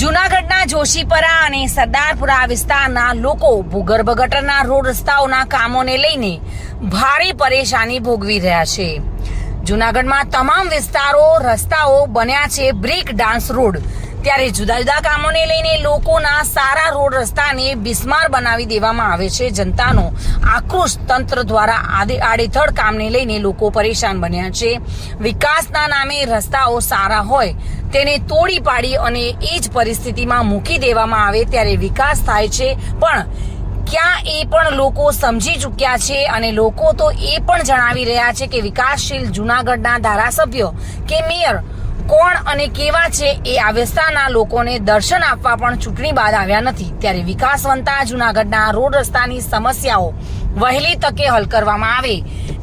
જૂનાગઢના જોશીપરા અને સરદારપુરા વિસ્તારના લોકો ભૂગર્ભ ગટરના રોડ રસ્તાઓના કામોને લઈને ભારે પરેશાની ભોગવી રહ્યા છે। જૂનાગઢમાં તમામ વિસ્તારો રસ્તાઓ બન્યા છે બ્રેક ડાન્સ રોડ, ત્યારે જુદા જુદા કામોને લઈને લોકોના સારા રોડ રસ્તાને બિસ્માર બનાવી દેવામાં આવે છે। જનતાનો આક્રોશ તંત્ર દ્વારા આડેધડ કામને લઈને લોકો પરેશાન બન્યા છે। વિકાસના નામે રસ્તાઓ સારા હોય તેને તોડી પાડી અને એ જ પરિસ્થિતિમાં મૂકી દેવામાં આવે ત્યારે વિકાસ થાય છે, પણ ક્યાં એ પણ લોકો સમજી ચૂક્યા છે અને લોકો તો એ પણ જણાવી રહ્યા છે કે વિકાસશીલ જૂનાગઢના ધારાસભ્ય કે મેયર કોણ અને કેવા છે એ આ વિસ્તારના લોકોને દર્શન આપવા પણ ચૂંટણી બાદ આવ્યા નથી। ત્યારે વિકાસવંતા જૂનાગઢના રોડ રસ્તાની સમસ્યાઓ વહેલી તકે હલ કરવામાં આવે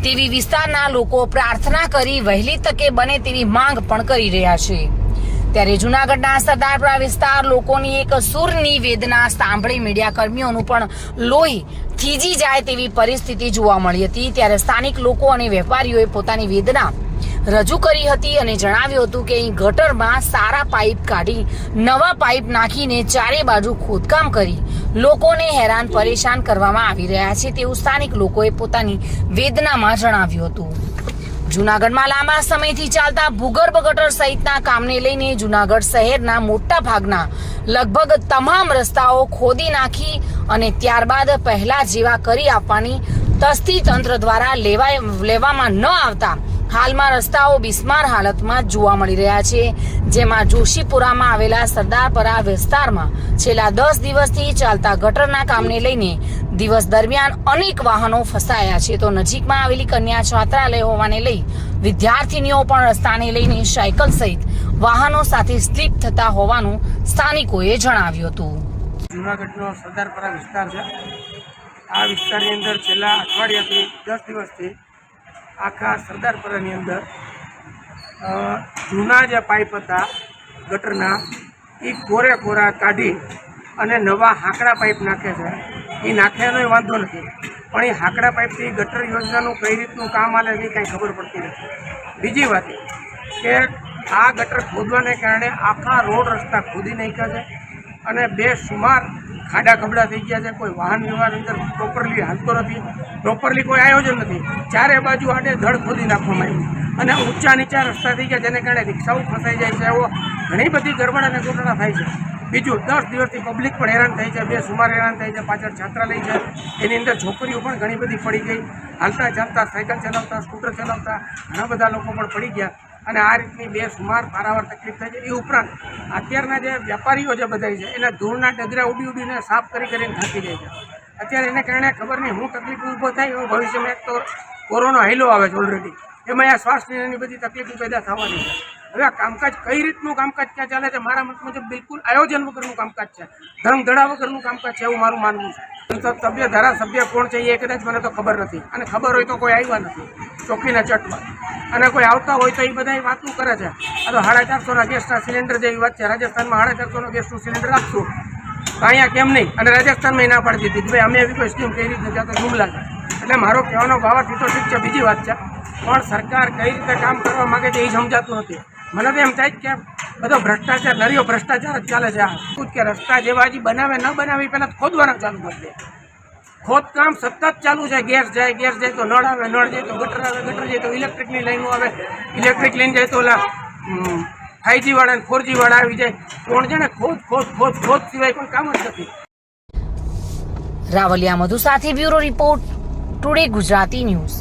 તેવી વિસ્તારના લોકો પ્રાર્થના કરી વહેલી તકે બને તેવી માંગ પણ કરી રહ્યા છે। ત્યારે જૂનાગઢના સરદારપુરા વિસ્તાર લોકોની એક સૂરની વેદના સાંભળી મીડિયા કર્મીઓનું પણ લોહી થીજી જાય તેવી પરિસ્થિતિ જોવા મળી હતી। ત્યારે સ્થાનિક લોકો અને વેપારીઓએ પોતાની વેદના રજૂ કરી હતી અને જણાવ્યું હતું કે અહીં ગટરમાં સારા પાઇપ કાઢી નવા પાઇપ નાખીને ચારે બાજુ ખોદકામ કરી લોકોને હેરાન પરેશાન કરવામાં આવી રહ્યા છે તેવું સ્થાનિક લોકોએ પોતાની વેદનામાં જણાવ્યું હતું। જૂનાગઢમાં લાંબા સમયથી ચાલતા ભૂગર્ભ ગટર સહિતના કામને લઈને જૂનાગઢ શહેરના મોટા ભાગના લગભગ તમામ રસ્તાઓ ખોદી નાખી અને ત્યારબાદ પહેલા જેવા કરી આપવાની તસ્તી તંત્ર દ્વારા લેવામાં ન આવતા હાલમાં રસ્તાઓ બિસ્માર હાલતમાં જોવા મળી રહ્યા છે। જેમાં જોશીપુરામાં આવેલા સરદારપરા વિસ્તારમાં છેલ્લા 10 દિવસથી ચાલતા ગટરના કામને લઈને દિવસ દરમિયાન અનેક વાહનો ફસાયા છે, તો નજીકમાં આવેલી કન્યા છાત્રાલય હોવાને લઈ વિદ્યાર્થીનીઓ પણ રસ્તાને લઈને સાયકલ સહિત વાહનો સાથે સ્લીપ થતા હોવાનું સ્થાનિકોએ જણાવ્યું હતું। જૂનાગઢનો સરદારપરા વિસ્તાર છે। આ વિસ્તારની અંદર છેલ્લા અઠવાડિયાથી 10 દિવસથી આખા સરદારપરાની અંદર જૂના જે પાઇપ હતા ગટરના એ કોરા કાઢી અને નવા હાંકડા પાઇપ નાખે છે। એ નાખ્યાનો વાંધો નથી, પણ એ હાંકડા પાઇપથી ગટર યોજનાનું કઈ રીતનું કામ આલે એ કાંઈ ખબર પડતી નથી। બીજી વાત કે આ ગટર ખોદવાને કારણે આખા રોડ રસ્તા ખોદી નાખ્યા છે અને બેસુમાર ખાડા ખબડા થઈ ગયા છે। કોઈ વાહન વ્યવહાર અંદર પ્રોપરલી હાલતો નથી, પ્રોપરલી કોઈ આયોજન નથી। ચારે બાજુ આડે ધડ ખોદી નાખવામાં આવ્યું અને ઊંચા નીચા રસ્તા થઈ ગયા, જેને કારણે રિક્ષાઓ ફસાઈ જાય છે। એવો ઘણી બધી ગરબડ અને ગોટડા થાય છે। બીજું 10 દિવસથી પબ્લિક પણ હેરાન થઈ છે, બેસુમાર હેરાન થઈ છે। પાછળ છાત્રાલય છે, એની અંદર છોકરીઓ પણ ઘણી બધી પડી ગઈ, હાલતા ચાલતા સાયકલ ચલાવતા સ્કૂટર ચલાવતા ઘણા બધા લોકો પણ પડી ગયા અને આ રીતની બેસુમાર પારાવાર તકલીફ થાય છે। એ ઉપરાંત અત્યારના જે વેપારીઓ જે બધા છે એના ધૂળના ડગરા ઉડીને સાફ કરીને થાકી જાય છે। અત્યારે એને કારણે ખબર નહીં હું તકલીફ ઊભો થાય એવું ભવિષ્યમાં એક તો કોરોના હાઈલો આવે છે ઓલરેડી, એમાં આ શ્વાસની એની બધી તકલીફો પેદા થવાની છે। હવે આ કામકાજ કઈ રીતનું કામકાજ ક્યાં ચાલે છે, મારા મત મુજબ બિલકુલ આયોજન વગરનું કામકાજ છે, ધર્મધડા વગરનું કામકાજ છે એવું મારું માનવું છે। સભ્ય ધારાસભ્ય કોણ છે એ કદાચ મને તો ખબર નથી, અને ખબર હોય તો કોઈ આવ્યા નથી ચોખ્ખીના ચટમાં, અને કોઈ આવતા હોય તો એ બધા વાતું કરે છે। આ તો 450ના ગેસના સિલિન્ડર જેવી વાત છે। રાજસ્થાનમાં 450નો ગેસનું સિલિન્ડર આપશું તો અહીંયા કેમ નહીં, અને રાજસ્થાનમાં ના પાડી દીધી ભાઈ અમે એવી કોઈ સ્કીમ કઈ રીતે ત્યાં તો જુમલા છે। એટલે મારો કહેવાનો ભાવાર્થ તો ઠીક છે, બીજી વાત છે, પણ સરકાર કઈ રીતે કામ કરવા માગે છે એ સમજાતું નથી। મને તો એમ થાય કે બધો ભ્રષ્ટાચાર નરિયો ભ્રષ્ટાચાર જ ચાલે છે। આ કે રસ્તા જેવા હજી બનાવે ન બનાવે પહેલાં ખોદવાના ચાલુ કરી દે, ખોદકામ સતત ચાલુ છે। ગેસ જાય તો નળ આવે, નળ જાય તો ગટર આવે, ગટર જાય તો ઇલેક્ટ્રિકની લાઈનો આવે, ઇલેક્ટ્રિક લાઈન જાય તો ઓલા 5G વાળા અને 4G વાળા આવી જાય। કોણ જાણે ખોદ સિવાય કોઈ કામ જ નથી। રાવલિયા મધુ સાથે bureau report, today Gujarati news.